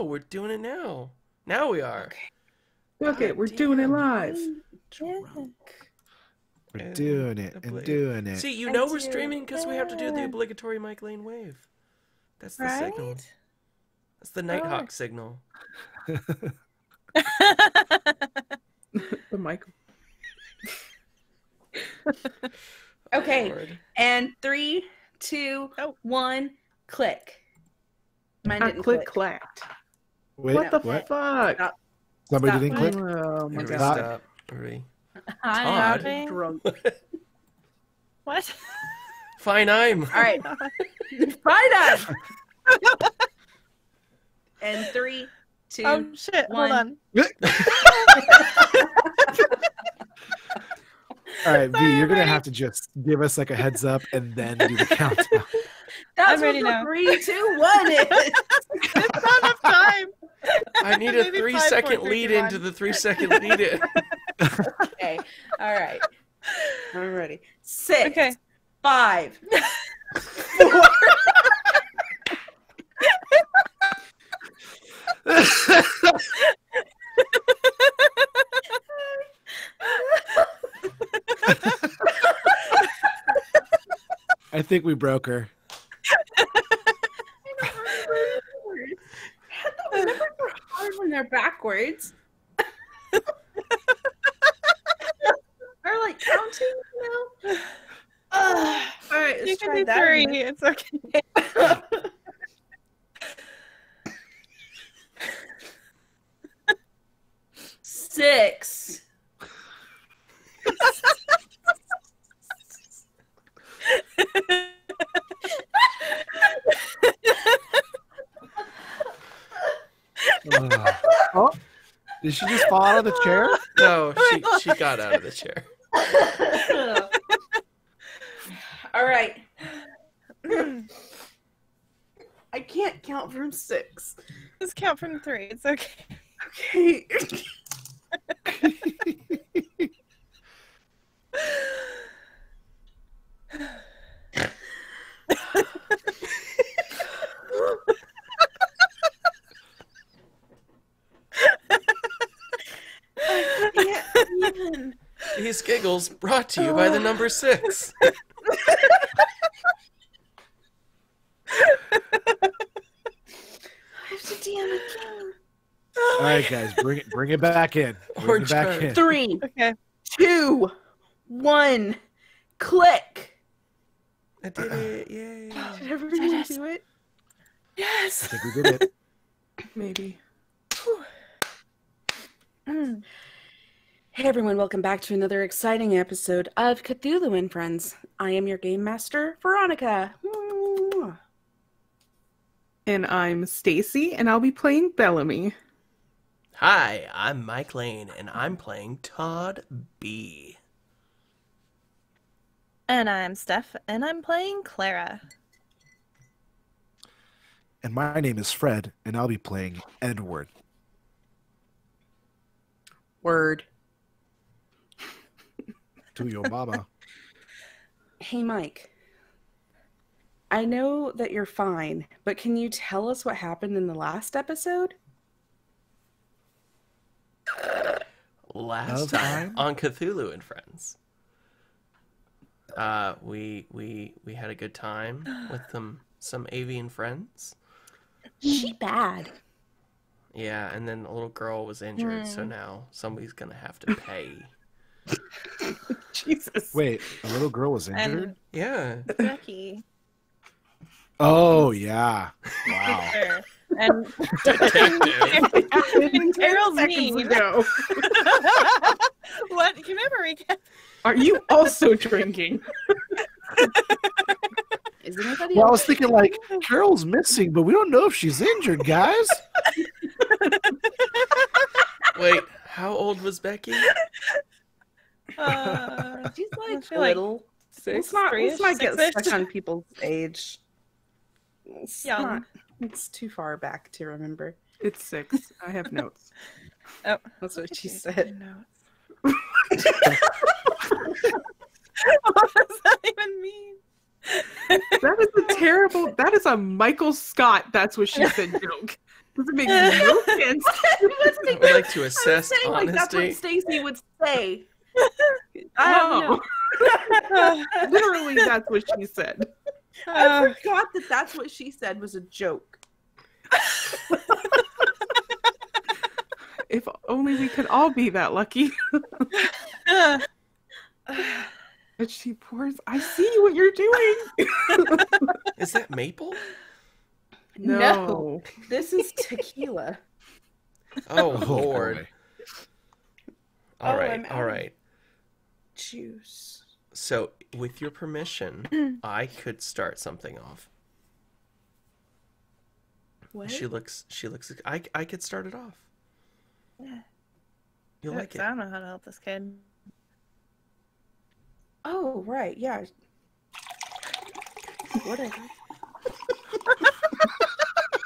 No, we're doing it now. Now we are. Okay, we're doing it live. We're doing it and doing it. See, we're streaming because we have to do the obligatory Mike Lane wave. That's the signal. That's the Nighthawk signal. The mic. Okay, Lord. and 3, 2, 1, click. Mine didn't click. Clacked. Wait, What the what? fuck? Stop. Somebody Stop. didn't click? Oh my Everybody god. stop. Everybody. Hi, Todd. Drunk. What? Fine, I'm. All right. Find us. And 3, 2, Oh shit! 1. Hold on. All right, V, Sorry, you're I'm gonna ready. have to just give us like a heads up and then do the countdown. That's I'm ready what now. the 3, 2, 1 is. It's not enough time. I need a Maybe 3 5, 4, second 3, lead 2, 1. into the 3 second lead in. Okay. All right. I'm ready. 6, Okay. 5, 4. I think we broke her. Remember they're hard when they're backwards. Or like counting, you know? All right, You let's can try do that. 3. It's okay. 6. Oh, did she just fall out of the chair? No, she got out of the chair. All right. I can't count from 6. Just count from 3. It's okay. Okay. I can't even. These giggles brought to you by the number 6. I have to DM again. All right, guys, bring it back in. Bring it back in. 3, Okay. 2, 1, click. I did it! Yay! Did everybody do it? I Yes. think we did it. Maybe. Hey everyone, welcome back to another exciting episode of Cthulhu and Friends. I am your game master, Veronica. Woo. And I'm Stacy, and I'll be playing Bellamy. Hi, I'm Mike Lane, and I'm playing Todd B. And I'm Steph, and I'm playing Clara. And my name is Fred, and I'll be playing Edward. Word. To your mama. Hey Mike, I know that you're fine, but can you tell us what happened in the last episode? Last time on Cthulhu and Friends, we had a good time with some avian friends. She bad. Yeah, and then a little girl was injured, so now somebody's gonna have to pay. Jesus. Wait, a little girl was injured? And Yeah. Becky. Oh, yeah. Wow. Sure. And Detective. and Carol's Seconds mean. ago. What? Can you ever recap? Are you also drinking? Is anybody Well, I else? was thinking, like, Carol's missing, but we don't know if she's injured, guys. Wait, how old was Becky? She's I like feel like little. 6? Let's not get six-ish. stuck on people's age. It's Young. not- it's too far back to remember. It's 6. I have notes. Oh, That's what she okay, said. notes. What does that even mean? That is a terrible. That is a Michael Scott. That's what she said joke. Doesn't make no sense. I would like to assess saying, like, that's what honesty. Stacy would say. Oh. Literally, that's what she said. I forgot that that's what she said was a joke. If only we could all be that lucky. But she pours. I see what you're doing. Is that maple? No. This is tequila. Oh, Oh, Lord. boy. All Oh, right, I'm all out of- right. Juice. So, with your permission, I could start something off. What? She looks. I could start it off. Yeah. You'll like I it. don't know how to help this kid. Oh, right. Yeah. Whatever.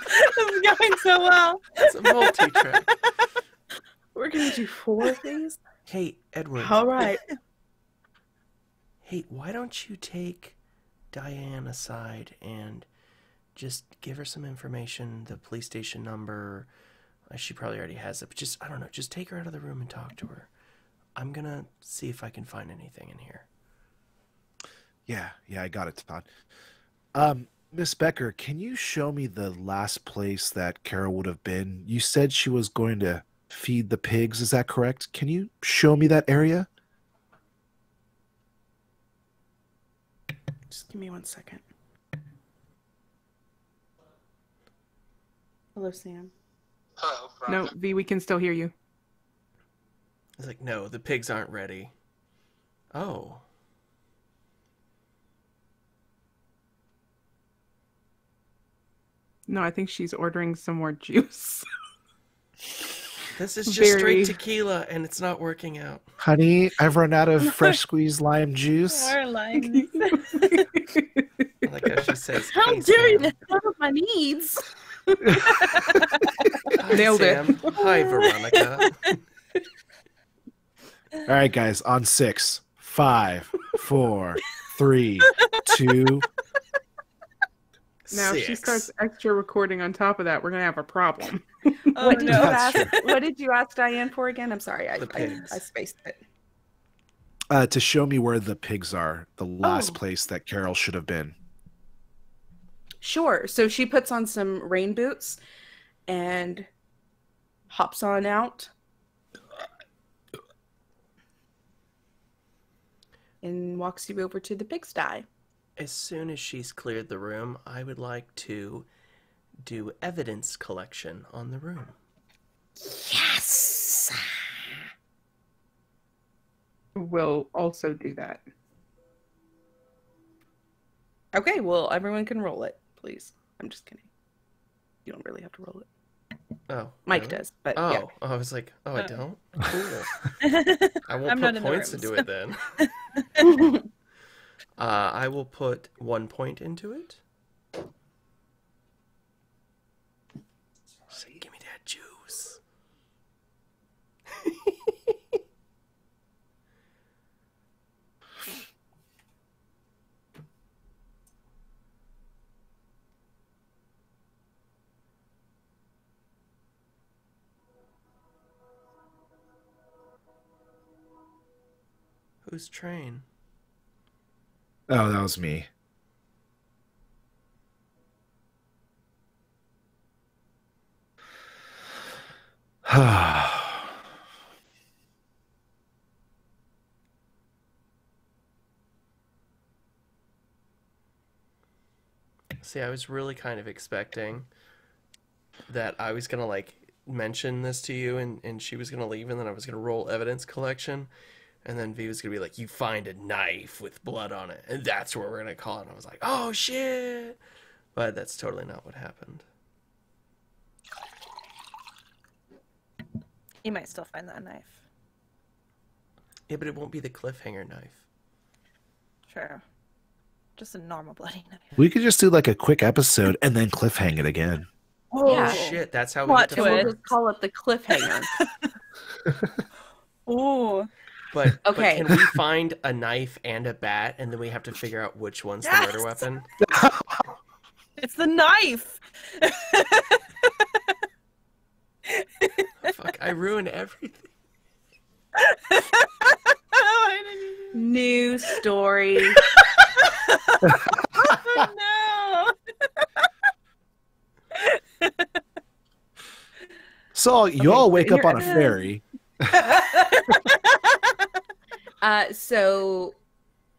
This is going so well. It's a multi-track. We're going to do 4 of these? Hey, Edward. All right. Hey, why don't you take Diane aside and just give her some information, the police station number. She probably already has it, but just, I don't know, just take her out of the room and talk to her. I'm gonna see if I can find anything in here. Yeah, I got it, Todd. Miss Becker, can you show me the last place that Carol would have been? You said she was going to feed the pigs, is that correct? Can you show me that area? Just give me 1 second. Hello, Sam. Hello, No, Veronica. V, we can still hear you. It's like, no, the pigs aren't ready. Oh. No, I think she's ordering some more juice. This is just Very- straight tequila, and it's not working out. Honey, I've run out of fresh squeezed lime juice. More lines. I like how she says, How hey, dare you Sam. disturb my needs? Hi, Nailed it. Sam. Hi, Veronica. All right, guys, on 6, 5, 4, 3, 2. Now, if she 6. starts extra recording on top of that, we're going to have a problem. Oh, What did you no. That's ask? What did you ask Diane for again? I'm sorry, I The pigs. spaced it. To show me where the pigs are, the last Oh. place that Carol should have been. Sure. So she puts on some rain boots and hops on out and walks you over to the pigsty. As soon as she's cleared the room, I would like to do evidence collection on the room. Yes. We'll also do that. Okay, well, everyone can roll it, please. I'm just kidding. You don't really have to roll it. Oh. Mike really? does, but Oh, yeah. I was like, oh, I Oh. don't? Cool. I won't I'm not put in the points rooms. into it then. I will put 1 point into it. Say, give me that juice. Whose train? Oh, that was me. See, I was really kind of expecting that I was gonna like mention this to you and she was gonna leave and then I was gonna roll evidence collection and then V was gonna be like, you find a knife with blood on it and that's what we're gonna call it. And I was like, oh shit. But that's totally not what happened. You might still find that knife. Yeah, but it won't be the cliffhanger knife. Sure. Just a normal bloody knife. We could just do like a quick episode and then cliffhang it again. Oh Yeah. shit, that's how we Plot get to And we'll twist. just call it the cliffhanger. Ooh. But Okay. can we find a knife and a bat and then we have to figure out which one's the murder Yes! weapon? It's the knife! I ruin everything. New story. Oh, no. So you Okay, all so wake in up your on a ferry. So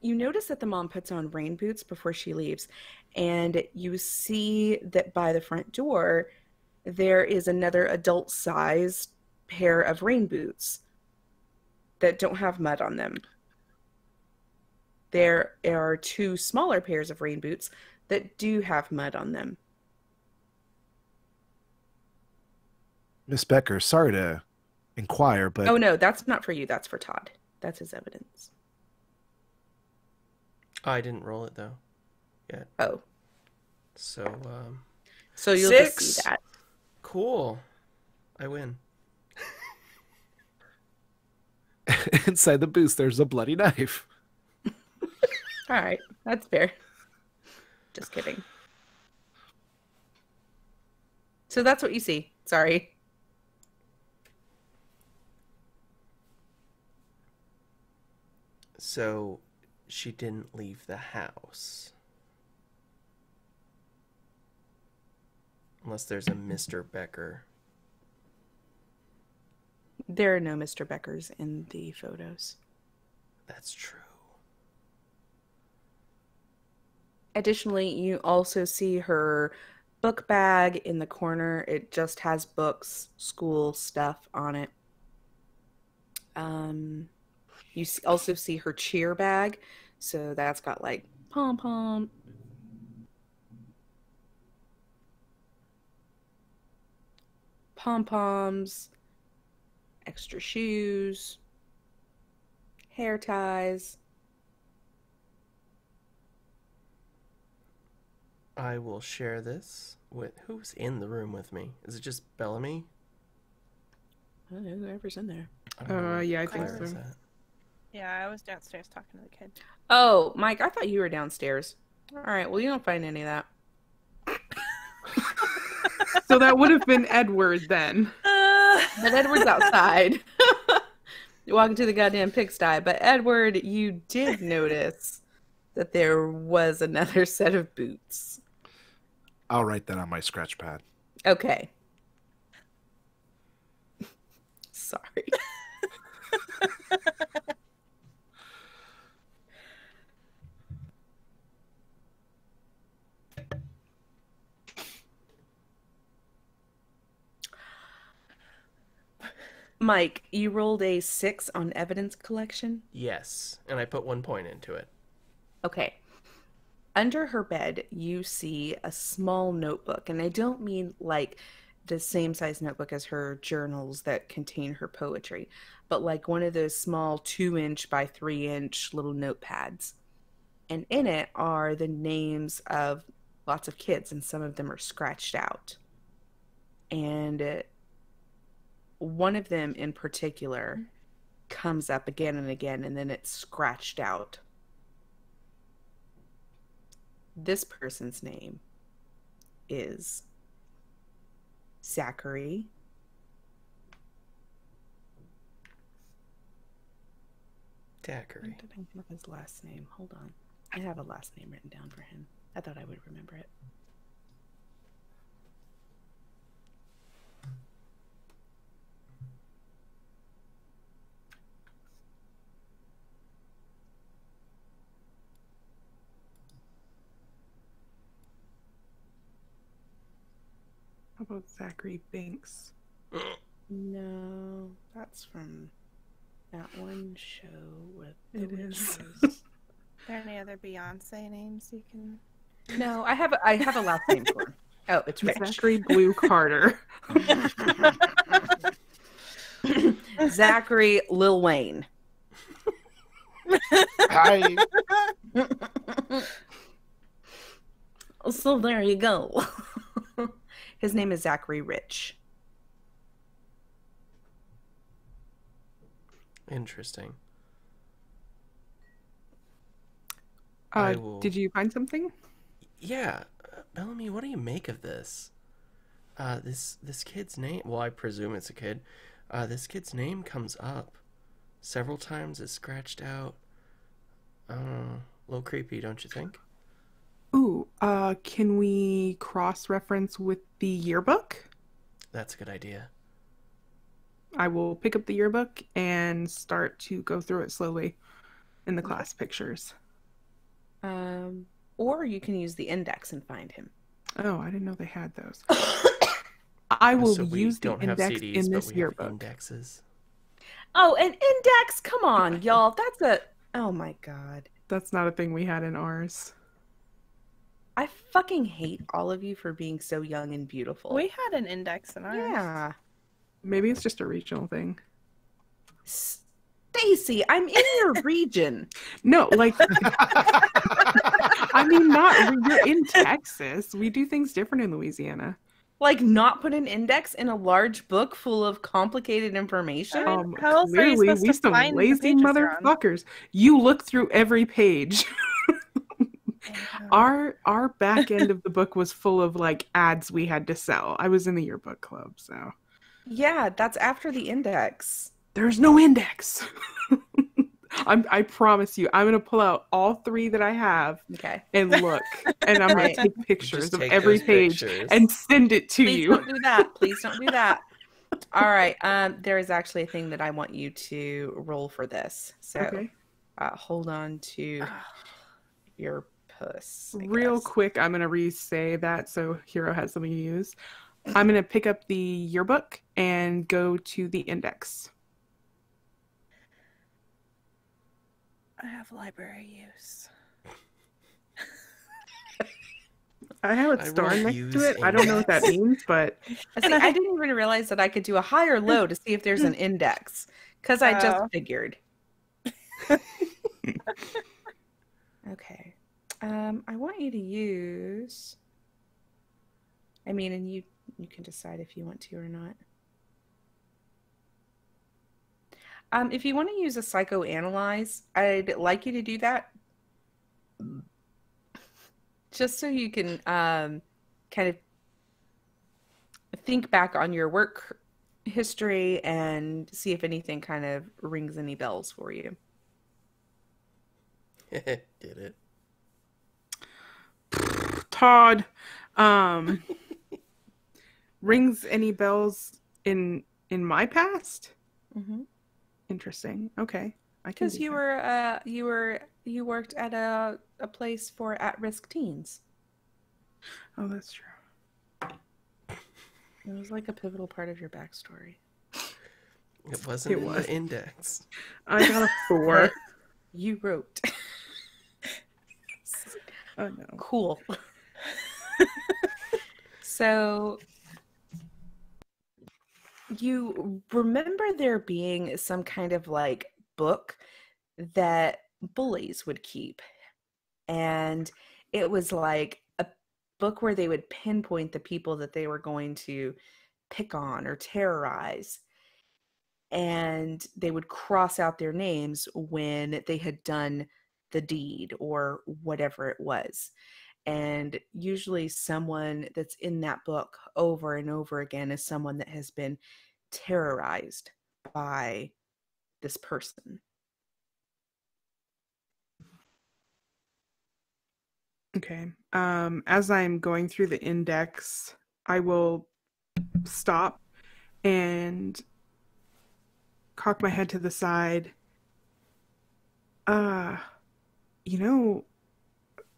you notice that the mom puts on rain boots before she leaves, and you see that by the front door there is another adult-sized pair of rain boots that don't have mud on them. There are two smaller pairs of rain boots that do have mud on them. Miss Becker, sorry to inquire, but Oh no, that's not for you. That's for Todd. That's his evidence. Oh, I didn't roll it though. Oh, So, so you'll just 6. see that. Cool. I win. inside the booth there's a bloody knife. All right, that's fair. Just kidding. So that's what you see. Sorry. So, she didn't leave the house. Unless there's a Mr. Becker. There are no Mr. Beckers in the photos. That's true. Additionally, you also see her book bag in the corner. It just has books, school stuff on it. You also see her cheer bag. So that's got like pom-pom. Pom-poms, extra shoes, hair ties. I will share this with who's in the room with me. Is it just Bellamy? I don't know, whoever's in there. I don't know where Yeah, I think Claire so. is at. Yeah, I was downstairs talking to the kid. Oh, Mike, I thought you were downstairs. All right, well, you don't find any of that. So that would have been Edward then. But Edward's outside. You walk into the goddamn pigsty. But Edward, you did notice that there was another set of boots. I'll write that on my scratch pad. Okay. Sorry. Mike, you rolled a 6 on evidence collection. Yes, and I put 1 point into it. Okay. Under her bed, you see a small notebook. And I don't mean like the same size notebook as her journals that contain her poetry, but like one of those small 2-inch by 3-inch little notepads. And in it are the names of lots of kids, and some of them are scratched out. And one of them in particular comes up again and again, and then it's scratched out. This person's name is Zachary Daiquiri. When did I look up his last name? Hold on. I have a last name written down for him. I thought I would remember it. How about Zachary Banks? No, that's from that one show with the It is. witches. Are there any other Beyonce names you can? No, I have a last name for him. Oh, it's Rich. Zachary Blue Carter. Zachary Lil Wayne. Hi. So there you go. His name is Zachary Rich. Interesting. I will- Did you find something? Yeah, Bellamy, what do you make of this? This kid's name? Well, I presume it's a kid. This kid's name comes up several times. It's scratched out. A little creepy, don't you think? Ooh, can we cross-reference with the yearbook? That's a good idea. I will pick up the yearbook and start to go through it slowly in the class pictures. Or you can use the index and find him. Oh, I didn't know they had those. I will So we use the don't have index CDs, in but this we have yearbook. indexes. Oh, an index? Come on, y'all. That's a... Oh my god. That's not a thing we had in ours. I fucking hate all of you for being so young and beautiful. We had an index in ours. Yeah. Maybe it's just a regional thing. Stacy, I'm in your region. No, like, I mean, you're in Texas. We do things different in Louisiana. Like, not put an index in a large book full of complicated information? How else are you Clearly, supposed we to some find the lazy pages you're on? motherfuckers. You look through every page. Our back end of the book was full of like ads we had to sell. I was in the yearbook club, so Yeah, that's after the index. there's no index. I promise you, I'm gonna pull out all 3 that I have Okay. and look, and I'm gonna Right. take pictures Just of take every those page pictures. and send it to Please you. don't do that. Please don't do that. All right. There is actually a thing that I want you to roll for this. So Okay. hold on to your puss. I Real guess. quick, I'm gonna re-say that so Hero has something to use. I'm gonna pick up the yearbook and go to the index. I have library use. I have a I star will next use to it. I don't know what that index. means, but I didn't even realize that I could do a high or low to see if there's an index because I just Oh. figured. Okay. I want you to use. I mean, and you can decide if you want to or not. If you want to use a psychoanalyze, I'd like you to do that. Just so you can kind of think back on your work history and see if anything kind of rings any bells for you. Did it. Todd, rings any bells in my past? Mm-hmm. Interesting. Okay, I can. Because do you that. were you worked at a place for at-risk teens. Oh, that's true. It was like a pivotal part of your backstory. It wasn't It in was. the index. I got a 4. You wrote. Oh no. Cool. So you remember there being some kind of like book that bullies would keep, and it was like a book where they would pinpoint the people that they were going to pick on or terrorize, and they would cross out their names when they had done the deed or whatever it was. And usually someone that's in that book over and over again is someone that has been terrorized by this person. Okay. As I'm going through the index, I will stop and cock my head to the side. You know,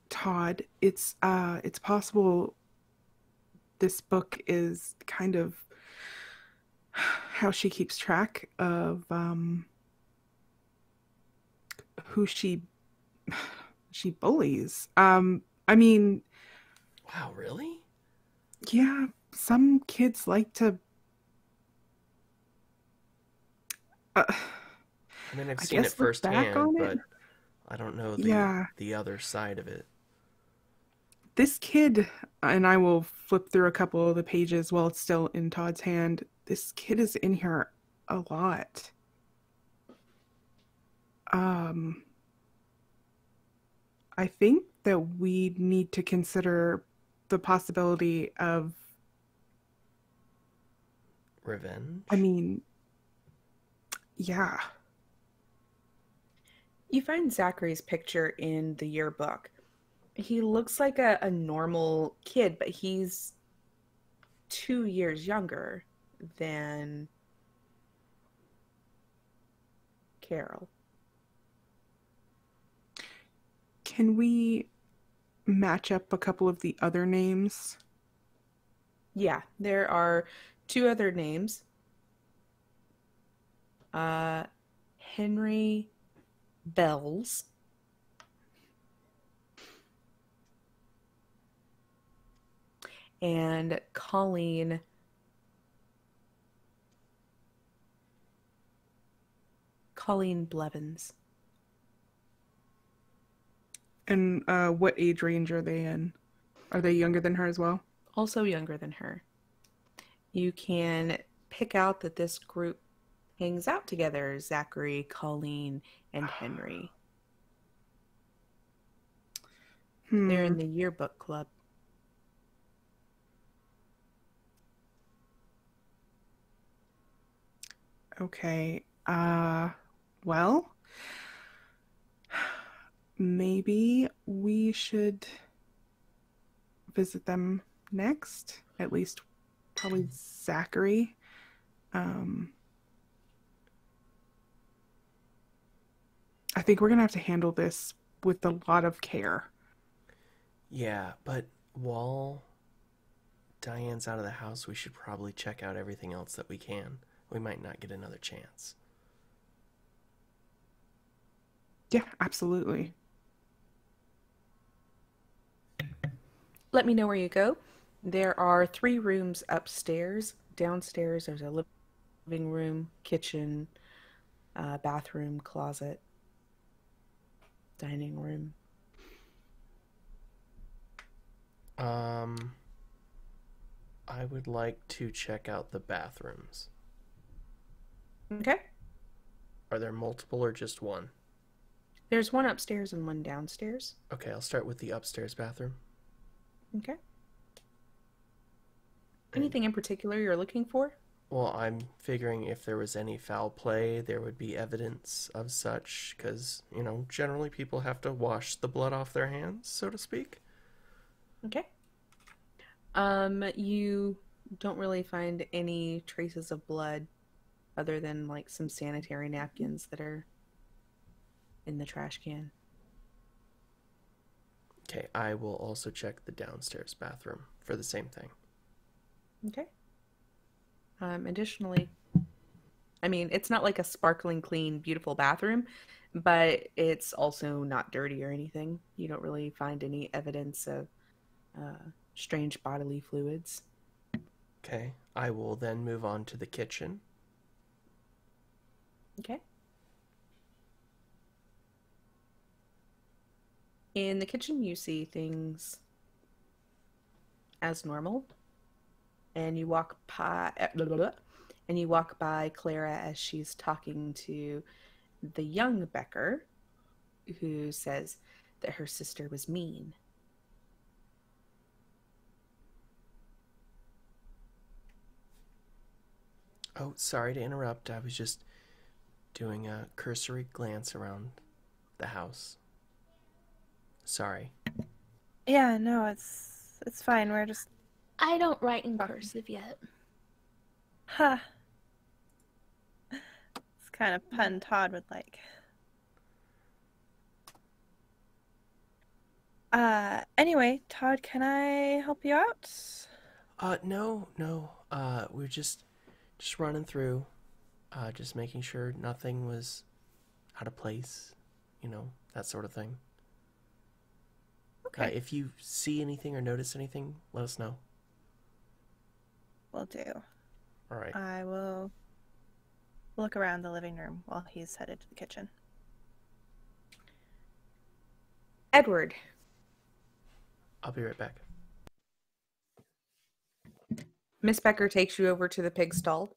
Todd, it's possible this book is kind of how she keeps track of who she bullies. I mean, Wow, really? yeah, some kids like to I mean, I've I seen it guess look back firsthand, on it. but I don't know Yeah. the other side of it. This kid, and I will flip through a couple of the pages while it's still in Todd's hand. This kid is in here a lot. I think that we need to consider the possibility of, Revenge? I mean, Yeah. You find Zachary's picture in the yearbook. He looks like a normal kid, but he's 2 years younger than Carol. Can we match up a couple of the other names? Yeah, there are 2 other names. Henry Bells and Colleen Blevins. And what age range are they in? Are they younger than her as well? Also younger than her. You can pick out that this group hangs out together: Zachary, Colleen, and Henry. They're in the yearbook club. Okay. Well, maybe we should visit them next. At least probably Zachary. I think we're gonna have to handle this with a lot of care. Yeah, but while Diane's out of the house, we should probably check out everything else that we can. We might not get another chance. Yeah, absolutely. Let me know where you go. There are 3 rooms upstairs. Downstairs, there's a living room, kitchen, bathroom, closet, dining room. I would like to check out the bathrooms. Okay. Are there multiple or just one? There's one upstairs and one downstairs. Okay, I'll start with the upstairs bathroom. Okay. Anything in particular you're looking for? Well, I'm figuring if there was any foul play, there would be evidence of such, because, generally people have to wash the blood off their hands, so to speak. Okay. You don't really find any traces of blood other than like some sanitary napkins that are in the trash can. Okay, I will also check the downstairs bathroom for the same thing. Okay. Additionally, I mean, it's not like a sparkling clean, beautiful bathroom, but it's also not dirty or anything. You don't really find any evidence of strange bodily fluids. Okay, I will then move on to the kitchen. Okay. In the kitchen, you see things as normal, and you walk by, Clara as she's talking to the young Becker, who says that her sister was mean. Oh, sorry to interrupt. I was just doing a cursory glance around the house. Sorry. Yeah, no, it's fine. We're just I don't write in cursive yet. It's kind of pun Todd would like. Anyway, Todd, can I help you out? No. We're just running through, just making sure nothing was out of place, that sort of thing. Okay. If you see anything or notice anything, let us know. Will do. All right. I will look around the living room while he's headed to the kitchen. Edward. I'll be right back. Miss Becker takes you over to the pig stall.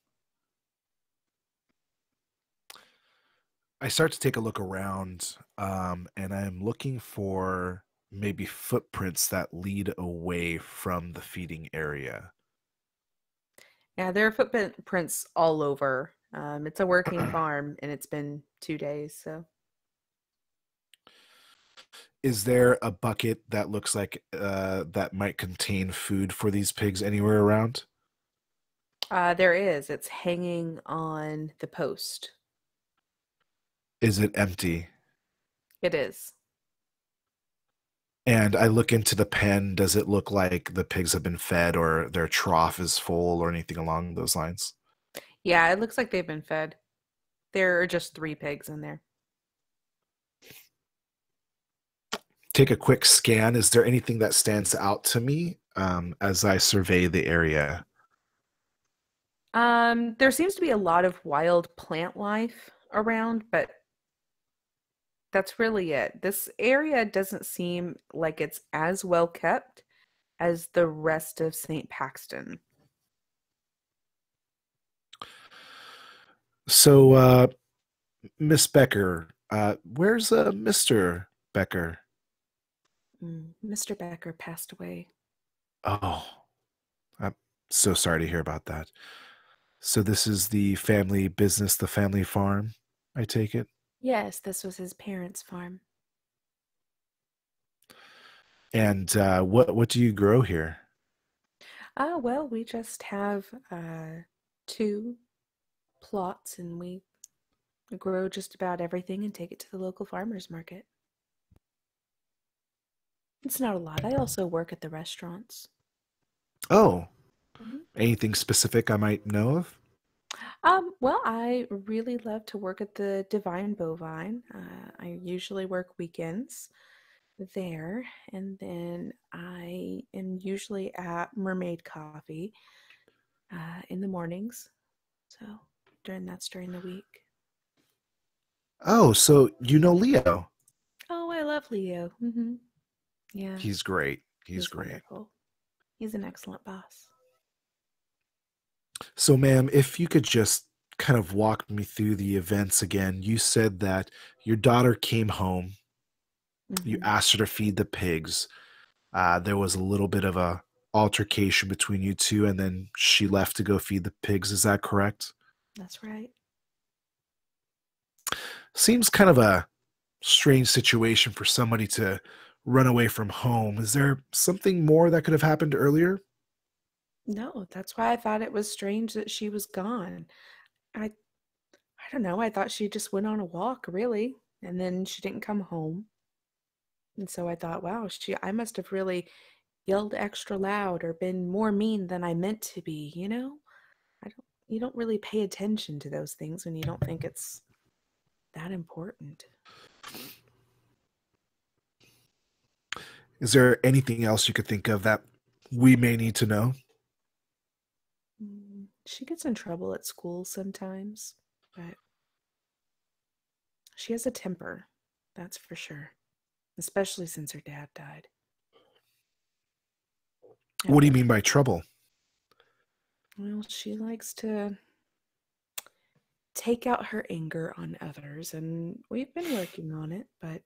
I start to take a look around, and I'm looking for maybe footprints that lead away from the feeding area. Yeah, there are footprints all over It's a working farm, and it's been 2 days, so. Is there a bucket that looks like that might contain food for these pigs anywhere around? There is. It's hanging on the post. Is it empty? It is. And I look into the pen. Does it look like the pigs have been fed or their trough is full or anything along those lines? Yeah, it looks like they've been fed. There are just 3 pigs in there. Take a quick scan. Is there anything that stands out to me as I survey the area? There seems to be a lot of wild plant life around, but that's really it. This area doesn't seem like it's as well kept as the rest of St. Paxton. So, Miss Becker, where's Mr. Becker? Mr. Becker passed away. Oh, I'm so sorry to hear about that. So this is the family business, the family farm, I take it? Yes, this was his parents' farm. And what do you grow here? Well, we just have 2 plots, and we grow just about everything and take it to the local farmers market. It's not a lot. I also work at the restaurants. Oh, Mhm. anything specific I might know of? Well, I really love to work at the Divine Bovine. I usually work weekends there, and then I am usually at Mermaid Coffee in the mornings. So that's during the week. Oh, so you know Leo. Oh, I love Leo. Yeah, He's great. He's great. wonderful. He's an excellent boss. So, ma'am, if you could just kind of walk me through the events again. You said that your daughter came home. You Mhm. asked her to feed the pigs. There was a little bit of a altercation between you two, and then she left to go feed the pigs. Is that correct? That's right. Seems kind of a strange situation for somebody to run away from home. Is there something more that could have happened earlier? No, that's why I thought it was strange that she was gone. I I don't know. I thought she just went on a walk, really, and then she didn't come home. And so I thought, wow, I must have really yelled extra loud or been more mean than I meant to be, you know? You don't really pay attention to those things when you don't think it's that important. Is there anything else you could think of that we may need to know? She gets in trouble at school sometimes, but she has a temper, that's for sure. Especially since her dad died. What do you mean by trouble? Well, she likes to take out her anger on others, and we've been working on it, but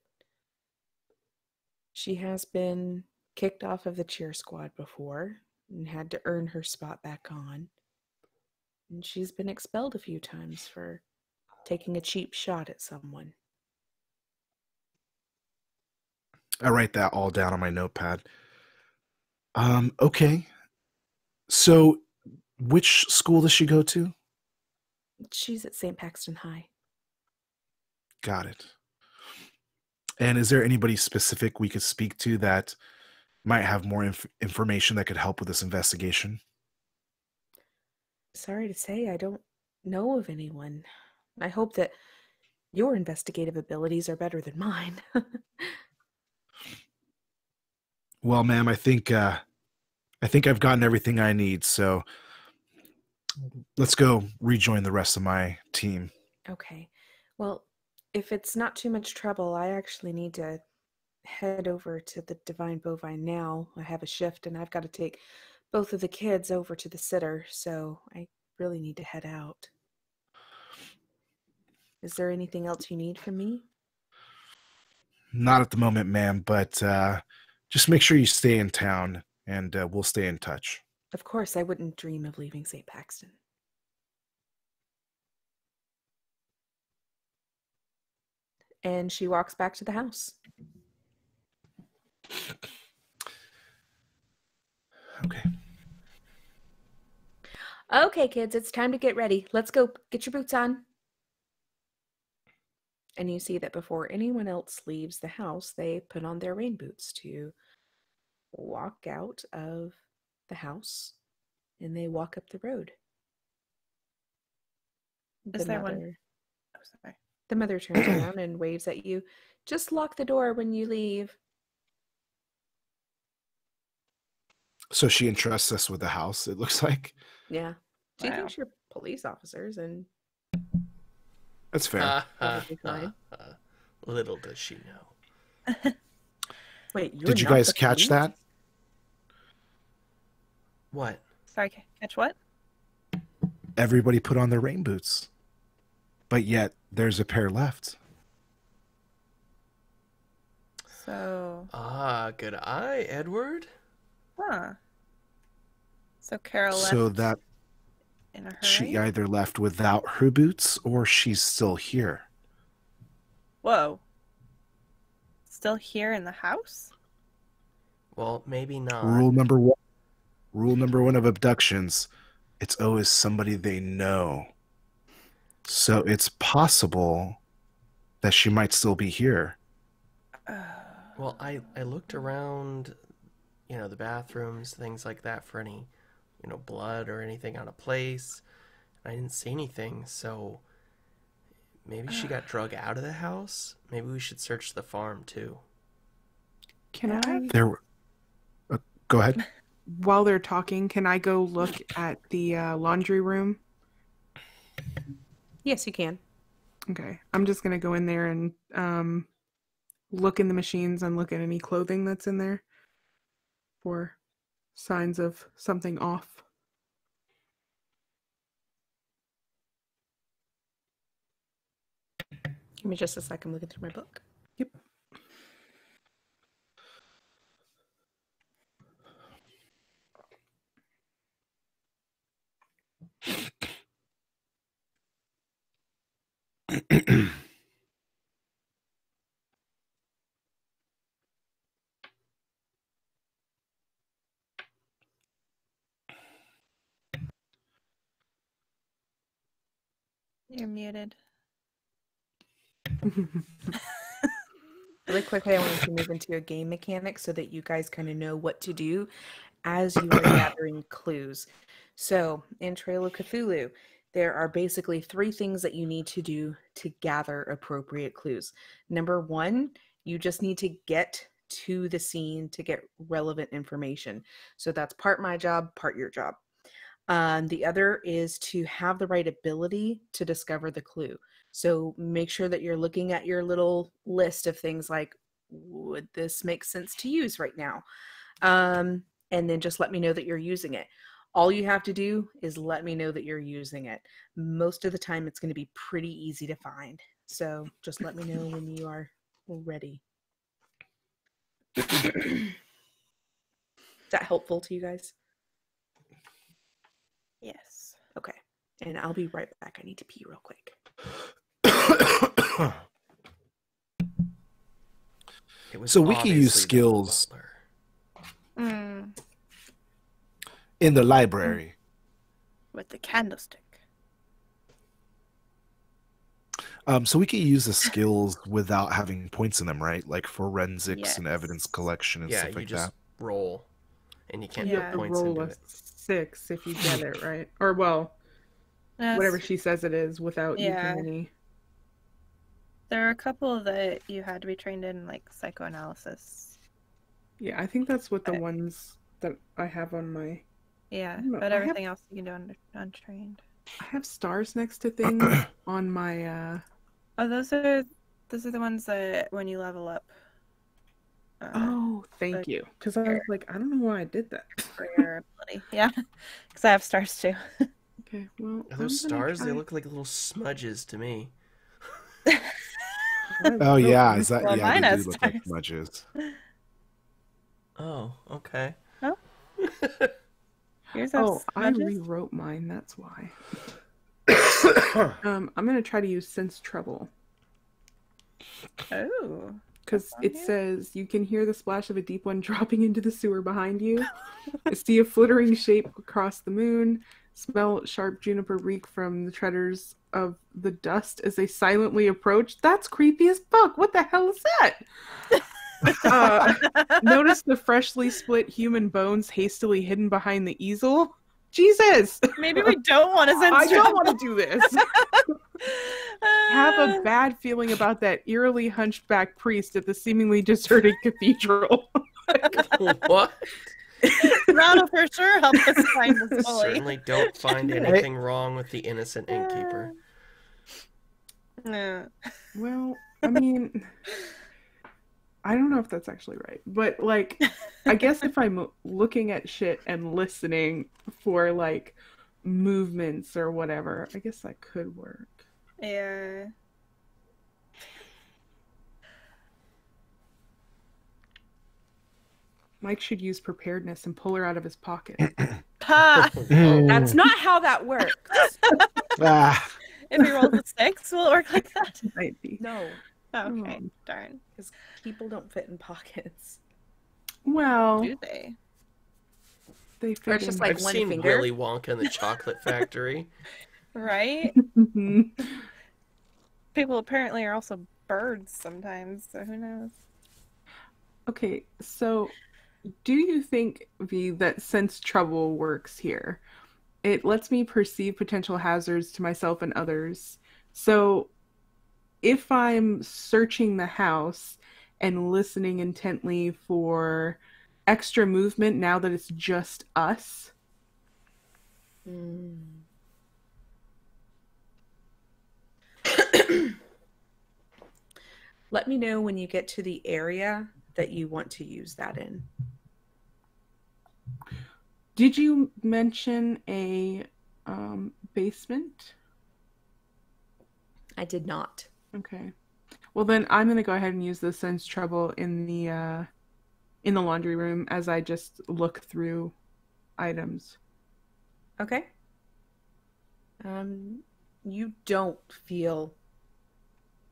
she has been kicked off of the cheer squad before and had to earn her spot back on. And she's been expelled a few times for taking a cheap shot at someone. I write that all down on my notepad. Okay. So, which school does she go to? She's at St. Paxton High. Got it. And is there anybody specific we could speak to that might have more information that could help with this investigation? Sorry to say, I don't know of anyone. I hope that your investigative abilities are better than mine. Well, ma'am, I think I've gotten everything I need, so let's go rejoin the rest of my team. Okay. Well, if it's not too much trouble, I actually need to head over to the Divine Bovine now. I have a shift and I've got to take both of the kids over to the sitter, so I really need to head out. Is there anything else you need from me? Not at the moment, ma'am, but just make sure you stay in town, and we'll stay in touch. Of course, I wouldn't dream of leaving St. Paxton. and she walks back to the house. Okay. Okay, kids, it's time to get ready. Let's go. Get your boots on. And you see that before anyone else leaves the house, they put on their rain boots to walk out of the house, and they walk up the road. Is there one? Oh, sorry. The mother turns around and waves at you. Just lock the door when you leave. So she entrusts us with the house, it looks like. Yeah. She Wow. thinks you're police officers, and That's fair. probably fine. Little does she know. Wait, you're Did you not guys the catch police? that? What? Sorry, catch what? Everybody put on their rain boots. But yet, there's a pair left. So, Ah, good eye, Edward. huh. So Carol left So that in a hurry? she either left without her boots or she's still here. Whoa. Still here in the house? Well, maybe not. Rule number one of abductions, it's always somebody they know. So it's possible that she might still be here. Well, I looked around, the bathrooms, things like that for any, blood or anything out of place. I didn't see anything, so maybe she got drug out of the house. Maybe we should search the farm too. Can I, Go ahead. while they're talking, can I go look at the laundry room? Yes, you can. Okay. I'm just going to go in there and look in the machines and look at any clothing that's in there for signs of something off. Give me just a second. I'm looking through my book. Yep. You're muted. Really quickly, I wanted to move into a game mechanic so that you guys kind of know what to do as you are gathering clues. So, in Trail of Cthulhu, there are basically 3 things that you need to do to gather appropriate clues. Number 1, you just need to get to the scene to get relevant information. So that's part my job, part your job. The other is to have the right ability to discover the clue. So make sure that you're looking at your little list of things like, would this make sense to use right now? And then just let me know that you're using it. All you have to do is let me know that you're using it. Most of the time, it's going to be pretty easy to find. So just let me know when you are ready. Is that helpful to you guys? Yes. Okay. And I'll be right back. I need to pee real quick. So we can use skills in the library. With the candlestick. So we can use the skills without having points in them, right? Like forensics and Yes. evidence collection and Yeah, stuff you like just that. roll, and you can't You Yeah. have put to points roll into a it. 6 if you get it, right? Or, well, Yes. whatever she says it is without Yeah. using any. There are a couple that you had to be trained in, like psychoanalysis. Yeah, I think that's what the Okay. ones that I have on my... Yeah, No, but I have- everything else you can do untrained. I have stars next to things on my... Oh, those are the ones that when you level up. Oh, thank Like, you. Because I was like, I don't know why I did that. For your ability. Yeah, because I have stars too. Okay, well... Are those I'm gonna stars? They try- look like little smudges to me. Oh yeah, is that Well, yeah? mine They do has look like stars. smudges. Oh, okay. Oh. Yours have Oh, I smudges? rewrote mine, that's why. I'm gonna try to use sense trouble. Oh. Because on it here? says you can hear the splash of a deep one dropping into the sewer behind you. See a flittering shape across the moon. Smell sharp juniper reek from the treaders of the dust as they silently approach. That's creepy as fuck. What the hell is that? Notice the freshly split human bones hastily hidden behind the easel. Jesus! Maybe we don't want to I censor. don't want to do this. Have a bad feeling about that eerily hunchback priest at the seemingly deserted cathedral. What? Ronald for sure helped us find this bully. Certainly don't find anything wrong with the innocent innkeeper. Yeah. Well, I mean, I don't know if that's actually right, but like, I guess if I'm looking at shit and listening for like movements or whatever, I guess that could work. Yeah. Mike should use preparedness and pull her out of his pocket. Ha! That's not how that works. Ah, If he rolls a 6, will it work like that? Might be. No, Okay, darn. because people don't fit in pockets. Well, Do they? they Or fit it's just in. like I've one seen finger. Willy Wonka and the Chocolate Factory. Right? Mhm. People apparently are also birds sometimes, so who knows? Okay, so do you think, V, that sense trouble works here? It lets me perceive potential hazards to myself and others. So if I'm searching the house and listening intently for extra movement now that it's just us, Let me know when you get to the area that you want to use that in. did you mention a basement? I did not. Okay. Well, then I'm gonna go ahead and use the sense trouble in the laundry room as I just look through items. Okay. You don't feel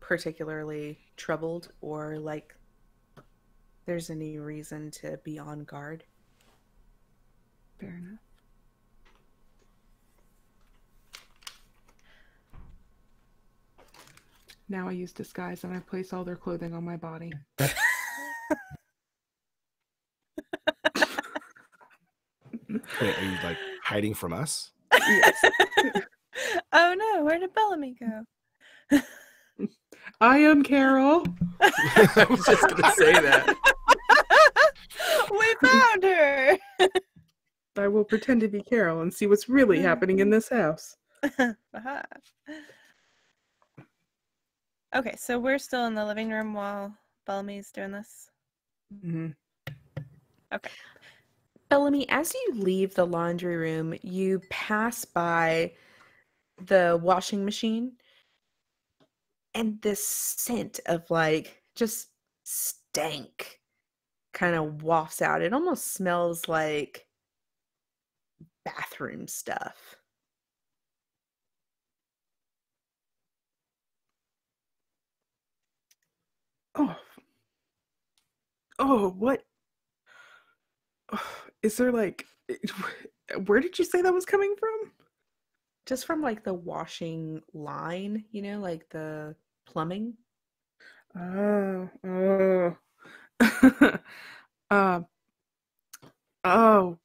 particularly troubled or like there's any reason to be on guard. Fair enough. Now I use disguise and I place all their clothing on my body. wait, are you like hiding from us? Yes. Oh no, where did Bellamy go? I am Carol. I was just going to say that. We found her! I will pretend to be Carol and see what's really happening in this house. Aha. Okay, so we're still in the living room while Bellamy's doing this. Mm-hmm. Okay. Bellamy, as you leave the laundry room, you pass by the washing machine, and this scent of like just stank kind of wafts out. It almost smells like bathroom stuff. Oh, what? Oh, is there like, where did you say that was coming from? Just from like the washing line, you know, like the plumbing. Oh. uh, oh,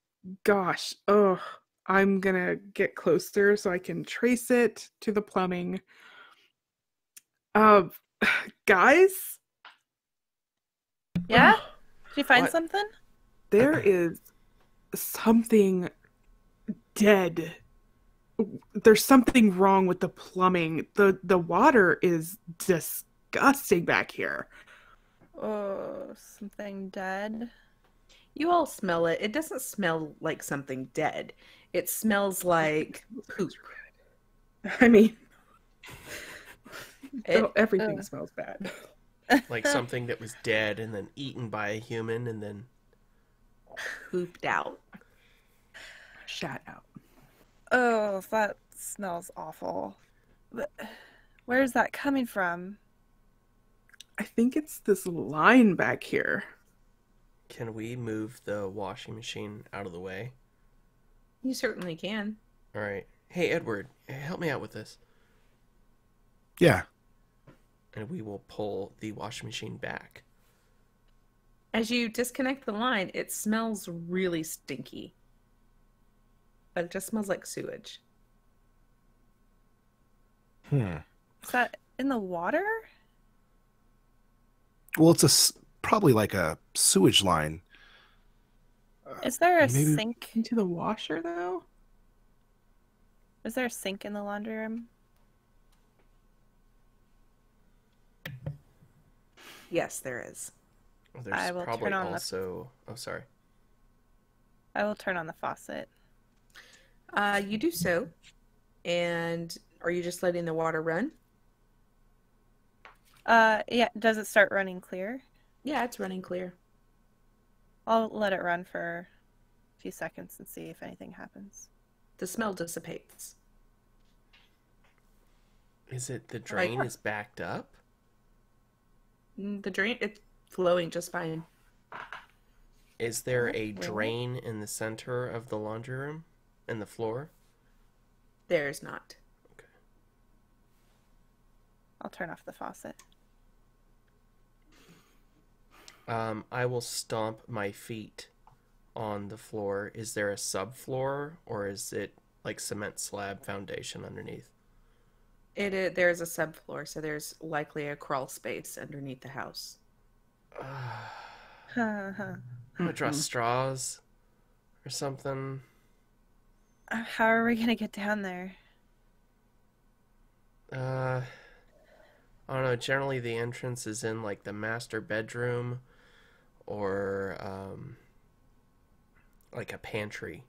gosh. Oh, I'm gonna get closer so I can trace it to the plumbing. Guys? Yeah? Did you find What? something? There is something dead. There's something wrong with the plumbing. The water is disgusting back here. Oh, something dead. You all smell it. It doesn't smell like something dead. It smells like poop. I mean, It- everything smells bad. Like something that was dead and then eaten by a human and then... pooped out. Shat out. Oh, that smells awful. But where's that coming from? I think it's this line back here. Can we move the washing machine out of the way? You certainly can. All right. Hey, Edward, help me out with this. Yeah. And we will pull the washing machine back. As you disconnect the line, it smells really stinky. But it just smells like sewage. Is that in the water? Well, it's probably like a sewage line. Is there a maybe- sink? Into the washer, though? Is there a sink in the laundry room? Yes, there is. Well, there's I will probably turn on also... Oh, sorry. I will turn on the faucet. You do so. And are you just letting the water run? Yeah, does it start running clear? Yeah, it's running clear. I'll let it run for a few seconds and see if anything happens. The smell dissipates. Is it the drain Right. is backed up? The drain, it's flowing just fine. Is there a Really? drain in the center of the laundry room? And the floor? There's not. I'll turn off the faucet. I will stomp my feet on the floor. Is there a subfloor, or is it like cement slab foundation underneath? There's a subfloor, so there's likely a crawl space underneath the house. I'm gonna draw straws or something. How are we gonna get down there? I don't know. Generally, the entrance is in like the master bedroom, or like a pantry.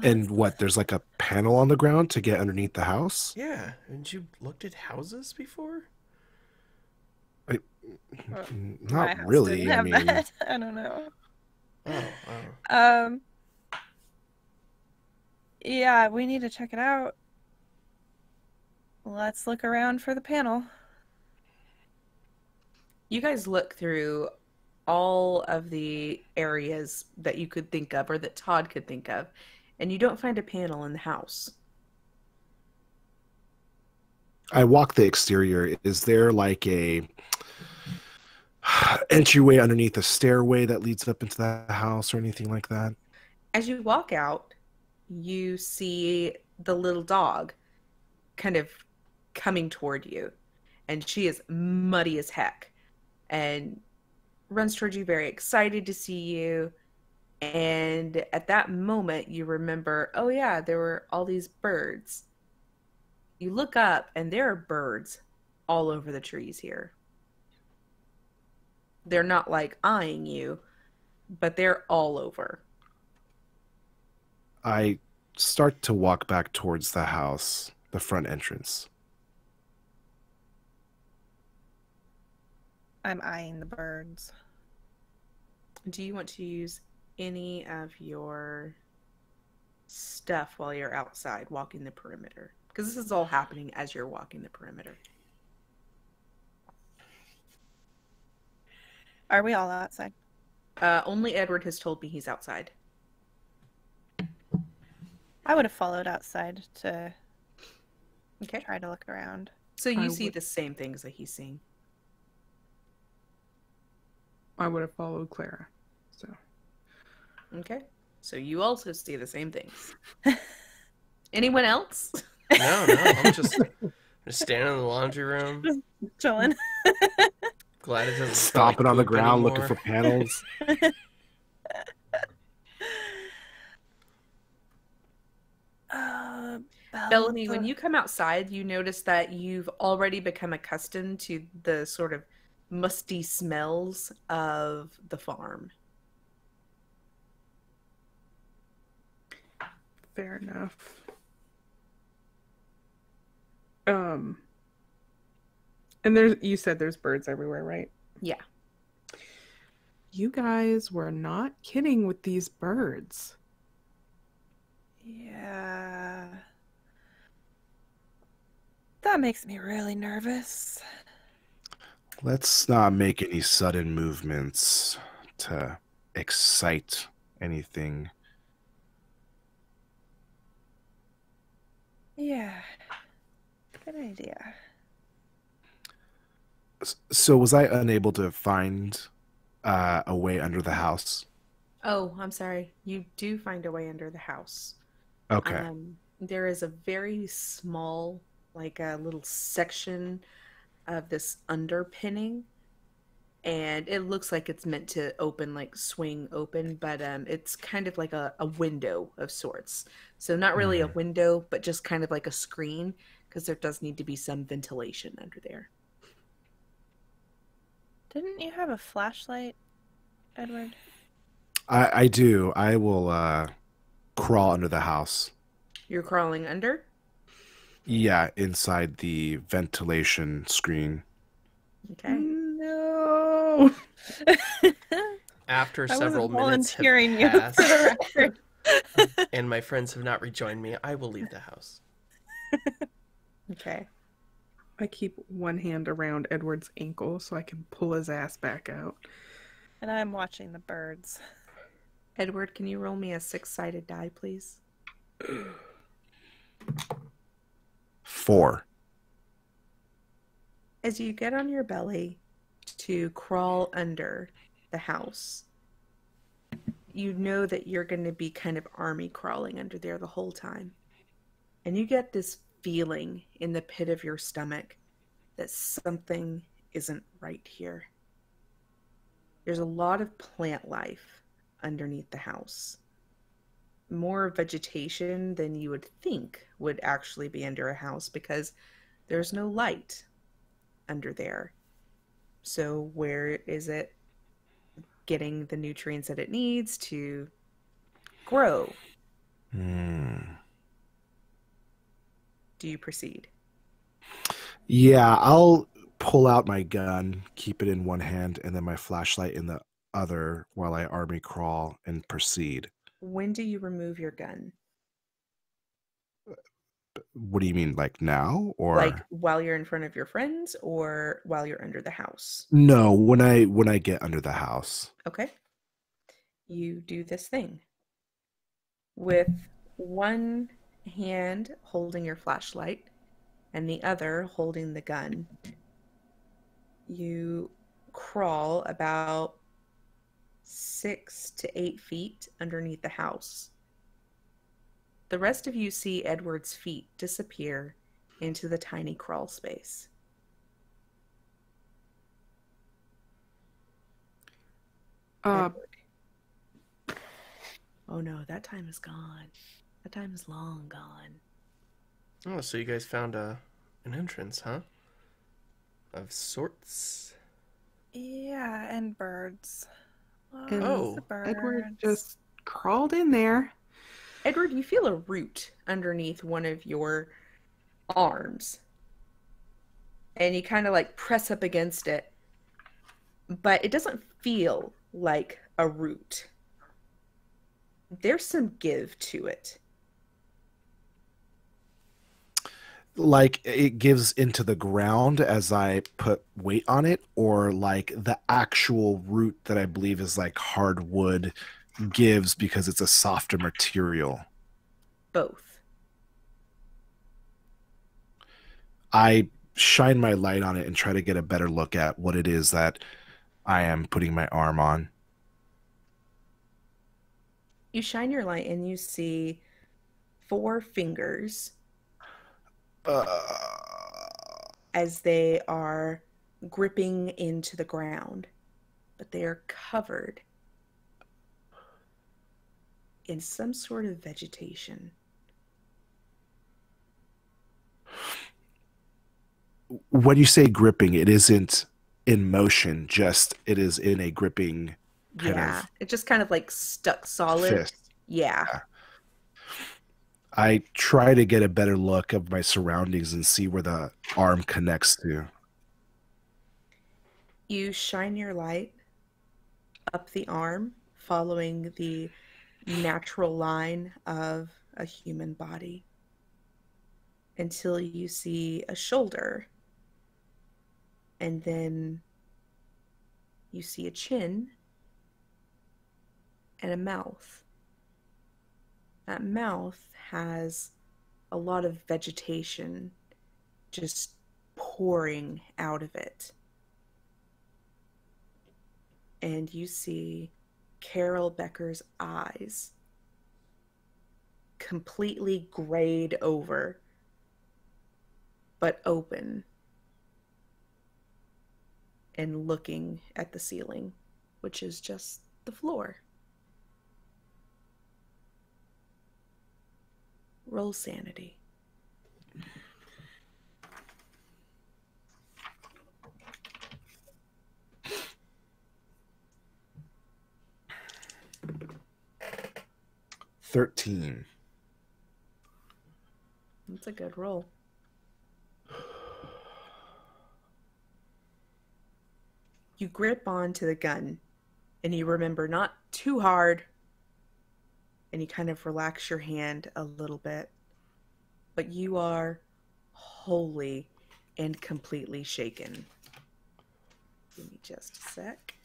And what? There's like a panel on the ground to get underneath the house? Yeah, haven't you looked at houses before? My Not house really. didn't I have mean, that. I don't know. Oh. Yeah, we need to check it out. Let's look around for the panel. You guys look through all of the areas that you could think of or that Todd could think of, and you don't find a panel in the house. I walk the exterior. Is there like a entryway underneath a stairway that leads up into the house or anything like that? As you walk out, you see the little dog kind of coming toward you, and she is muddy as heck and runs towards you, very excited to see you. And at that moment, you remember, oh yeah, there were all these birds. You look up, and there are birds all over the trees here. They're not like eyeing you, but they're all over. I start to walk back towards the house, the front entrance. I'm eyeing the birds. Do you want to use any of your stuff while you're outside walking the perimeter? Because this is all happening as you're walking the perimeter. Are we all outside? Only Edward has told me he's outside. I would have followed outside to Okay. try to look around. So you I see would- the same things that he's seeing. I would have followed Clara. So Okay. So you also see the same things. Anyone else? No, I'm just standing in the laundry room. Chilling. Glad it doesn't smell Stomping like on the poop ground anymore. looking for panels. Bellamy, when you come outside, you notice that you've already become accustomed to the sort of musty smells of the farm. fair enough. And you said there's birds everywhere, right? Yeah. You guys were not kidding with these birds. Yeah. That makes me really nervous. Let's not make any sudden movements to excite anything. Yeah. Good idea. So was I unable to find a way under the house? Oh, I'm sorry. You do find a way under the house. Okay. There is a very small, like a little section of this underpinning, and it looks like it's meant to open, like swing open, but it's kind of like a window of sorts. So not really a window, but just kind of like a screen, because there does need to be some ventilation under there. Didn't you have a flashlight, Edward? I do. I will crawl under the house. You're crawling under? Yeah, inside the ventilation screen. Okay. No. After I several wasn't minutes have volunteering you passed for the record. and my friends have not rejoined me, I will leave the house. Okay. I keep one hand around Edward's ankle so I can pull his ass back out. And I'm watching the birds. Edward, can you roll me a 6-sided die, please? 4. As you get on your belly to crawl under the house, you know that you're going to be kind of army crawling under there the whole time. And you get this feeling in the pit of your stomach that something isn't right here. There's a lot of plant life underneath the house. More vegetation than you would think would actually be under a house because there's no light under there. So where is it getting the nutrients that it needs to grow? Do you proceed? Yeah, I'll pull out my gun, keep it in one hand, and then my flashlight in the other while I army crawl and proceed. When do you remove your gun? What do you mean, like now, or Like while you're in front of your friends or while you're under the house? no? When I get under the house. Okay. You do this thing. With one hand holding your flashlight and the other holding the gun, you crawl about 6 to 8 feet underneath the house. The rest of you see Edward's feet disappear into the tiny crawl space. Edward. Oh no, that time is gone. That time is long gone. Oh, so you guys found an entrance, huh? Of sorts. Yeah, and birds. And Oh. the birds. Edward just crawled in there. Edward, you feel a root underneath one of your arms. And you kind of like press up against it. But it doesn't feel like a root. There's some give to it. Like it gives into the ground as I put weight on it, or like the actual root that I believe is like hardwood gives because it's a softer material. Both. I shine my light on it and try to get a better look at what it is that I am putting my arm on. You shine your light and you see 4 fingers as they are gripping into the ground, but they are covered in some sort of vegetation. When you say gripping, it isn't in motion, just it is in a gripping kind of It just kind of like stuck solid. fist. Yeah. I try to get a better look of my surroundings and see where the arm connects to. You shine your light up the arm, following the natural line of a human body. until you see a shoulder, and then you see a chin and a mouth. That mouth has a lot of vegetation just pouring out of it. And you see Carol Becker's eyes completely grayed over, but open and looking at the ceiling, which is just the floor. Roll sanity. $13. That's a good roll. You grip onto the gun and you remember not too hard, and you kind of relax your hand a little bit, but you are wholly and completely shaken. Give me just a sec.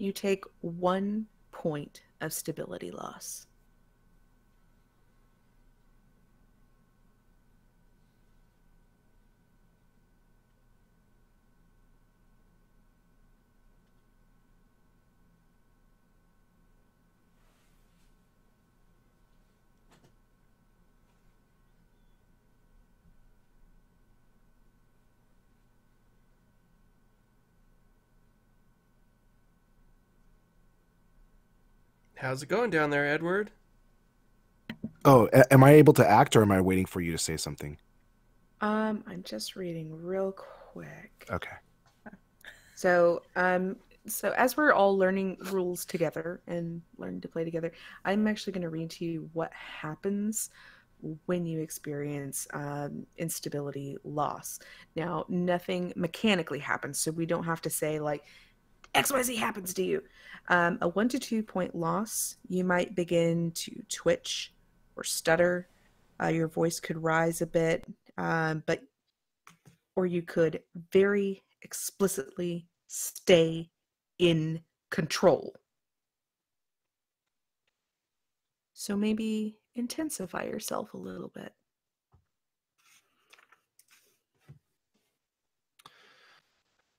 You take 1 point of stability loss. How's it going down there, Edward? Oh, am I able to act, or am I waiting for you to say something? I'm just reading real quick. Okay. So as we're all learning rules together and learning to play together, I'm actually going to read to you what happens when you experience instability loss. Now, nothing mechanically happens, so we don't have to say like XYZ happens to you. A 1 to 2 point loss, you might begin to twitch or stutter. Your voice could rise a bit, or you could very explicitly stay in control. So maybe intensify yourself a little bit.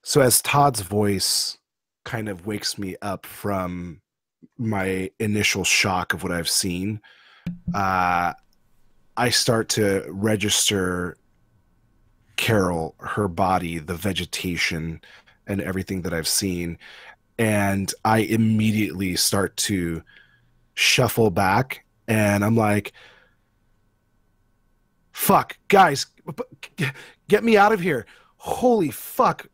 So as Todd's voice kind of wakes me up from my initial shock of what I've seen, I start to register Carol, her body, the vegetation, and everything that I've seen. And I immediately start to shuffle back, and I'm like, fuck, guys, get me out of here. Holy fuck.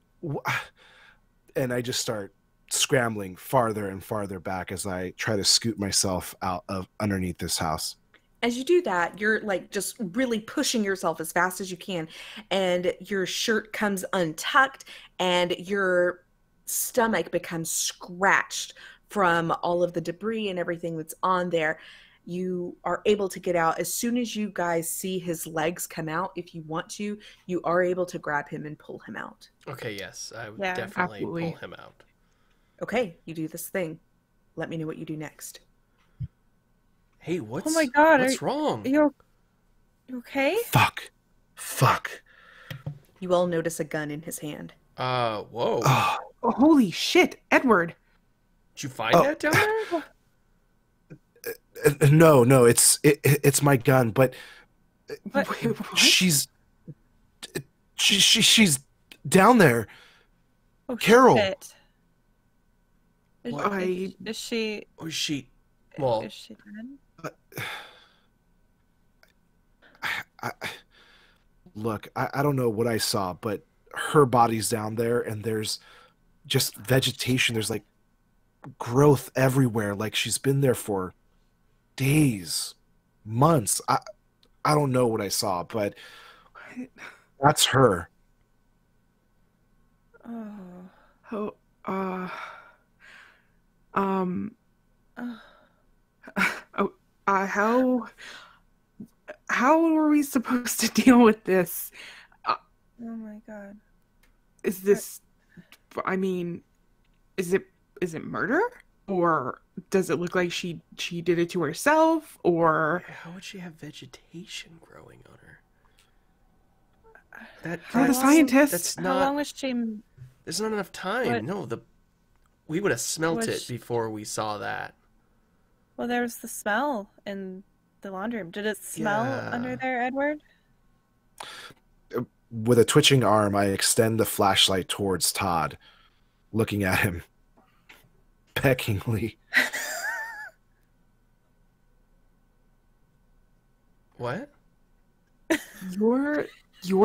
And I just start scrambling farther and farther back as I try to scoot myself out of underneath this house. As you do that, you're like just really pushing yourself as fast as you can, and your shirt comes untucked and your stomach becomes scratched from all of the debris and everything that's on there. You are able to get out. As soon as you guys see his legs come out, if you want to, you are able to grab him and pull him out. Okay, yes, I would Yeah, definitely absolutely. pull him out. Okay, you do this thing. Let me know what you do next. Hey, what's Oh my God, what's wrong? You okay? Fuck. You all notice a gun in his hand. Whoa. Oh, Oh, holy shit, Edward. Did you find that down there? no, it's my gun, but But Wait, what? she's down there. oh, Carol. shit. Is, What? is she? Or is she... Well, Is she dead? Look, I don't know what I saw, but her body's down there, and there's just vegetation. There's like growth everywhere. Like she's been there for days, months. I don't know what I saw, but that's her. Oh. Oh, um, Oh. oh, how are we supposed to deal with this? Oh my god. Is this, I mean, is it murder? Or does it look like she did it to herself? Or How would she have vegetation growing on her? That for the that's- scientists? That's How long not. was she? There's not enough time. What- No, we would have smelt Was it she- before we saw that. Well, there was the smell in the laundry room. Did it smell Yeah. under there, Edward? With a twitching arm, I extend the flashlight towards Todd, looking at him peckingly. What? you're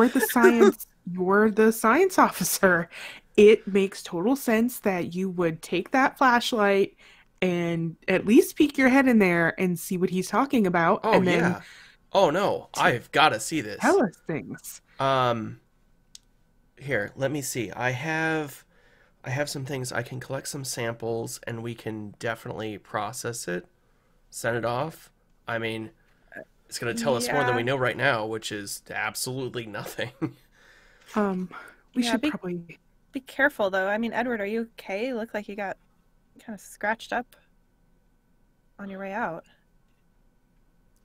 the science officer. It makes total sense that you would take that flashlight and at least peek your head in there and see what he's talking about, Oh and then yeah. Oh no, I've got to see this. tell us things. Here, let me see. I have some things. I can collect some samples and we can definitely process it, send it off. I mean, it's going to tell us more than we know right now, which is absolutely nothing. We Yeah, should probably. Be careful, though. I mean, Edward, are you okay? You look like you got kind of scratched up on your way out.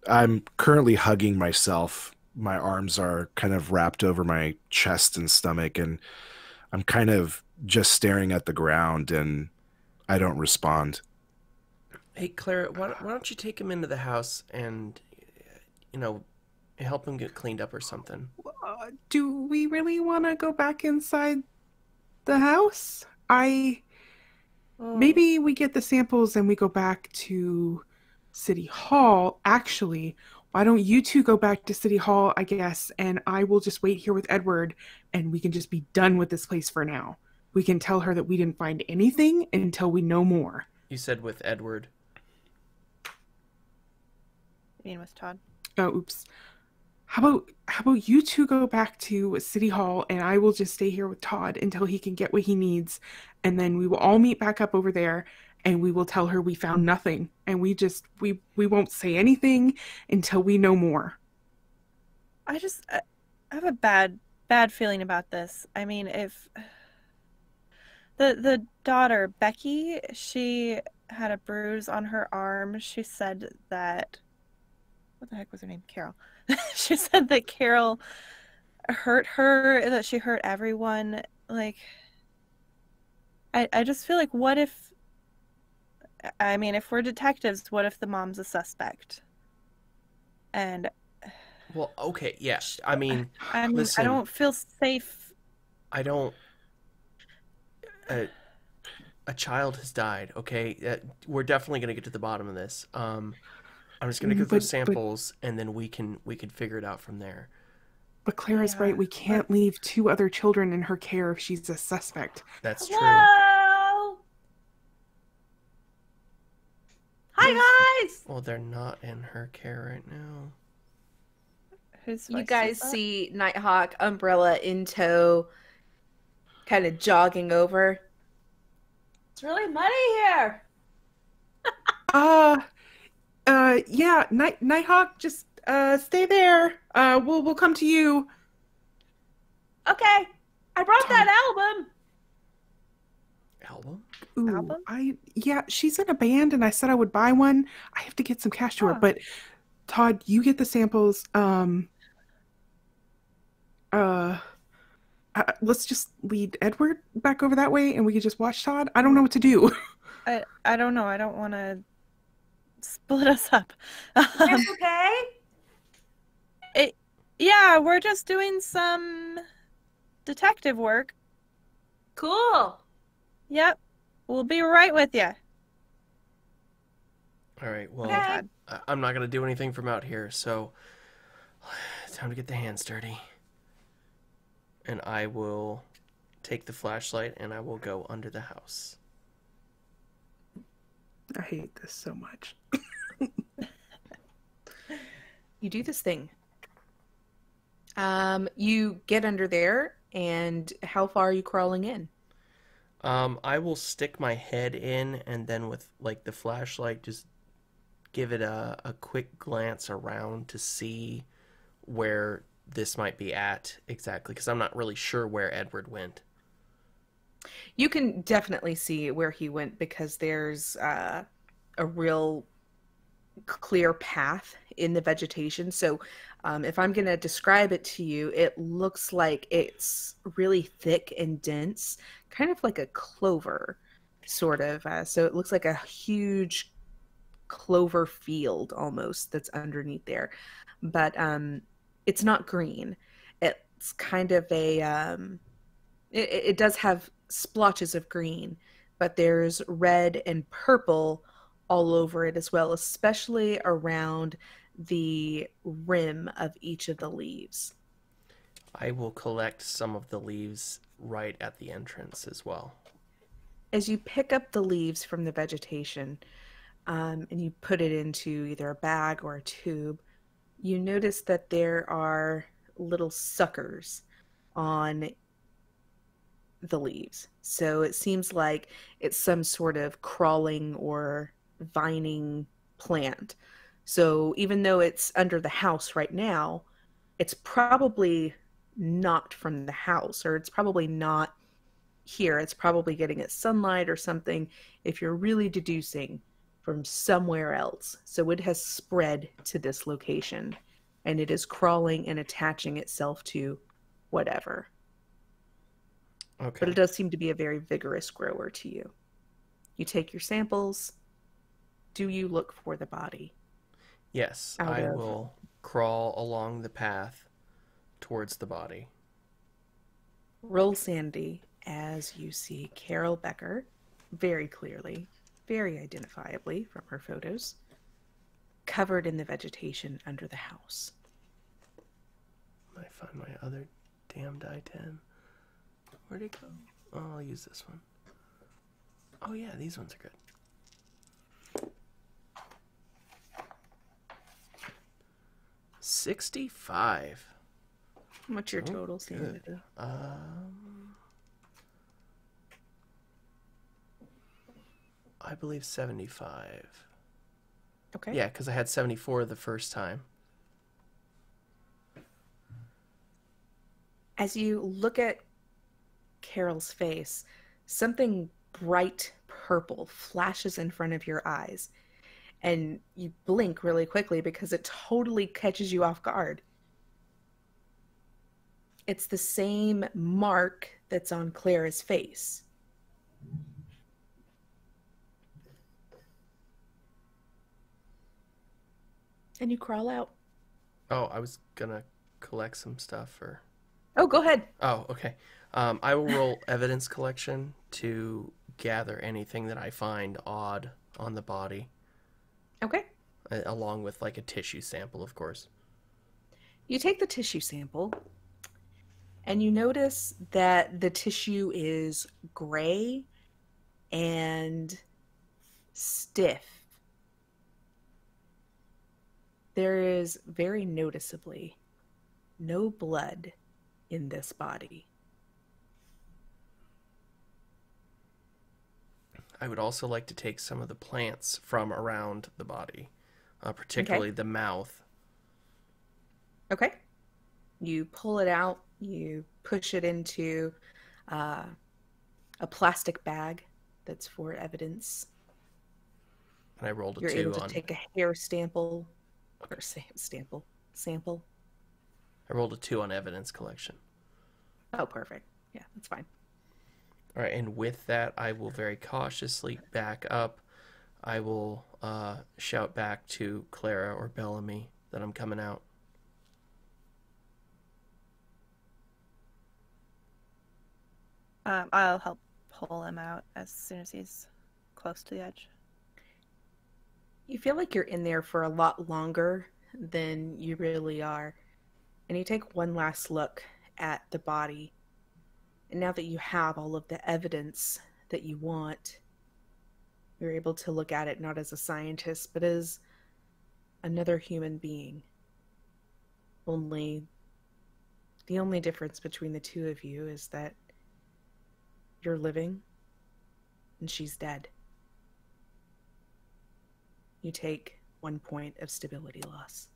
I'm currently hugging myself. My arms are kind of wrapped over my chest and stomach, and I'm kind of just staring at the ground, and I don't respond. Hey, Clara, why don't you take him into the house and, help him get cleaned up or something? Do we really want to go back inside the house? Maybe we get the samples and we go back to City Hall. Actually, why don't you two go back to City Hall, I guess, and I will just wait here with Edward, and we can just be done with this place for now. We can tell her that we didn't find anything until we know more. You said with Edward. You mean with Todd? Oh, oops. How about you two go back to City Hall, and I will just stay here with Todd until he can get what he needs, and then we will all meet back up over there, and we will tell her we found nothing, and we won't say anything until we know more. I have a bad feeling about this. I mean, if the daughter, Becky, she had a bruise on her arm. She said that, what the heck was her name? Carol. She said that Carol hurt her, that she hurt everyone. Like, I just feel like, what if, I mean, if we're detectives, what if the mom's a suspect? And Well, okay, yeah. I mean, listen, I don't feel safe. I don't. A child has died. Okay, we're definitely gonna get to the bottom of this. I'm just gonna get those samples, and then we can figure it out from there. But Clara's right. We can't leave two other children in her care if she's a suspect. That's true. Hello. Hi guys. Well, they're not in her care right now. Whose You voice guys is that? see Nighthawk, umbrella in tow, kind of jogging over. It's really muddy here. Yeah, Nighthawk, just stay there. We'll come to you. Okay. I brought that album. Album? Ooh, Album? yeah, she's in a band, and I said I would buy one. I have to get some cash to her, but Todd, you get the samples. Let's just lead Edward back over that way, and we can just watch Todd. I don't know what to do. I don't know. I don't want to split us up. It's okay. Yeah, we're just doing some detective work. Cool. Yep. We'll be right with you. All right. Well, Okay. I'm not gonna do anything from out here, so time to get the hands dirty. and I will take the flashlight and I will go under the house. I hate this so much. You do this thing. You get under there, and how far are you crawling in? I will stick my head in and then with like the flashlight just give it a quick glance around to see where this might be at exactly, because I'm not really sure where Edward went. You can definitely see where he went because there's a real clear path in the vegetation. So if I'm going to describe it to you, it looks like it's really thick and dense, kind of like a clover, sort of. So it looks like a huge clover field almost that's underneath there. But it's not green. It's kind of it does have splotches of green, but there's red and purple all over it as well, especially around the rim of each of the leaves. I will collect some of the leaves right at the entrance as well. As you pick up the leaves from the vegetation and you put it into either a bag or a tube, you notice that there are little suckers on the leaves. So it seems like it's some sort of crawling or vining plant. So even though it's under the house right now, it's probably not from the house, or it's probably not here. It's probably getting its sunlight or something, if you're really deducing, from somewhere else. So it has spread to this location, and it is crawling and attaching itself to whatever. Okay. But it does seem to be a very vigorous grower to you. You take your samples. Do you look for the body? Yes, I will crawl along the path towards the body. Roll Sandy as you see Carol Becker very clearly, very identifiably from her photos, covered in the vegetation under the house. I find my other damn die 10. Where'd it go? Oh, I'll use this one. Oh yeah, these ones are good. 65. What's your total sanity? Good. I believe 75. Okay. Yeah, because I had 74 the first time. As you look at Carol's face, something bright purple flashes in front of your eyes, and you blink really quickly because it totally catches you off guard. It's the same mark that's on Clara's face. And you crawl out. Oh, I was gonna collect some stuff or... Oh, go ahead. Oh, okay. I will roll evidence collection to gather anything that I find odd on the body. Okay. Along with like a tissue sample, of course. You take the tissue sample, and you notice that the tissue is gray and stiff. There is very noticeably no blood in this body. I would also like to take some of the plants from around the body, particularly the mouth. Okay. You pull it out, you push it into a plastic bag that's for evidence. And I rolled a You're 2 able to on... take a hair sample, or sample. I rolled a 2 on evidence collection. Oh, perfect. Yeah, that's fine. All right, and with that, I will very cautiously back up. I will shout back to Clara or Bellamy that I'm coming out. I'll help pull him out as soon as he's close to the edge. You feel like you're in there for a lot longer than you really are. And you take one last look at the body, And now that you have all of the evidence that you want, you're able to look at it not as a scientist, but as another human being. The only difference between the two of you is that you're living and she's dead. You take 1 point of stability loss.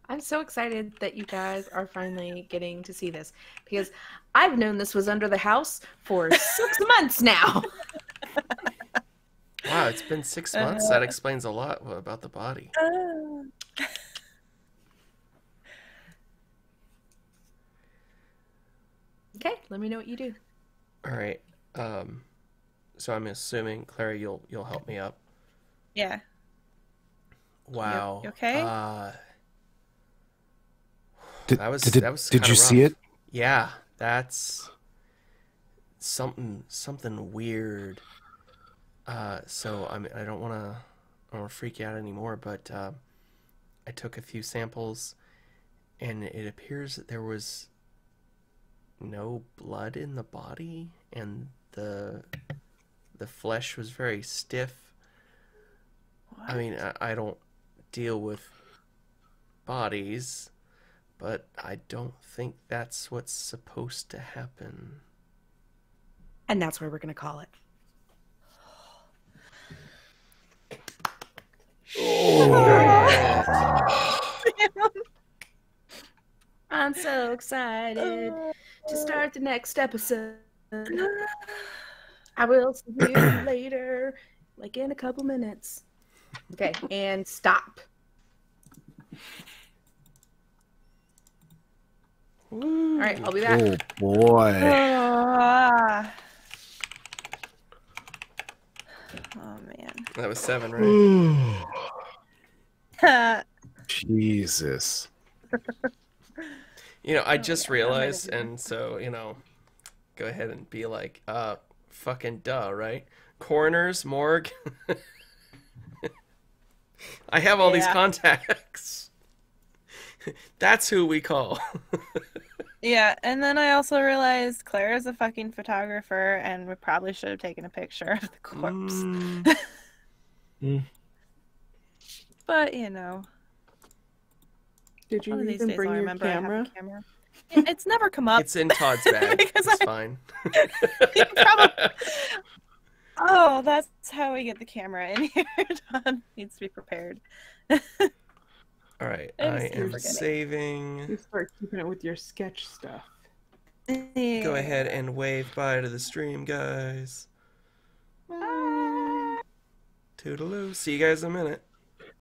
I'm so excited that you guys are finally getting to see this, because I've known this was under the house for 6 months now. Wow, it's been 6 months? That explains a lot about the body. Okay, let me know what you do. All right. So I'm assuming, Clara, you'll help me up. Yeah. Wow. You okay? That was Did kinda you see rough. it? Yeah, that's something weird. So I don't want to freak you out anymore, but I took a few samples, and it appears that there was no blood in the body, and the flesh was very stiff. I mean, I don't deal with bodies, but I don't think that's what's supposed to happen. And that's where we're going to call it. I'm so excited to start the next episode. I will see you later, like in a couple minutes. Okay, and stop. All right, I'll be back. Oh boy. Oh man. That was 7, right? Jesus. You know, I just yeah, realized, and so, go ahead and be like, fucking duh, right? Coroners, morgue. I have all these contacts. That's who we call. Yeah, and then I also realized Claire's a fucking photographer, and we probably should have taken a picture of the corpse. But, Did you one of these even days bring I'll your remember I have camera? a camera. It's never come up. It's in Todd's bag. Because It's fine. Oh, that's how we get the camera in here. Todd needs to be prepared. All right, I I just keep am forgetting. saving. You start keeping it with your sketch stuff. Go ahead and wave bye to the stream, guys. Toodaloo. See you guys in a minute.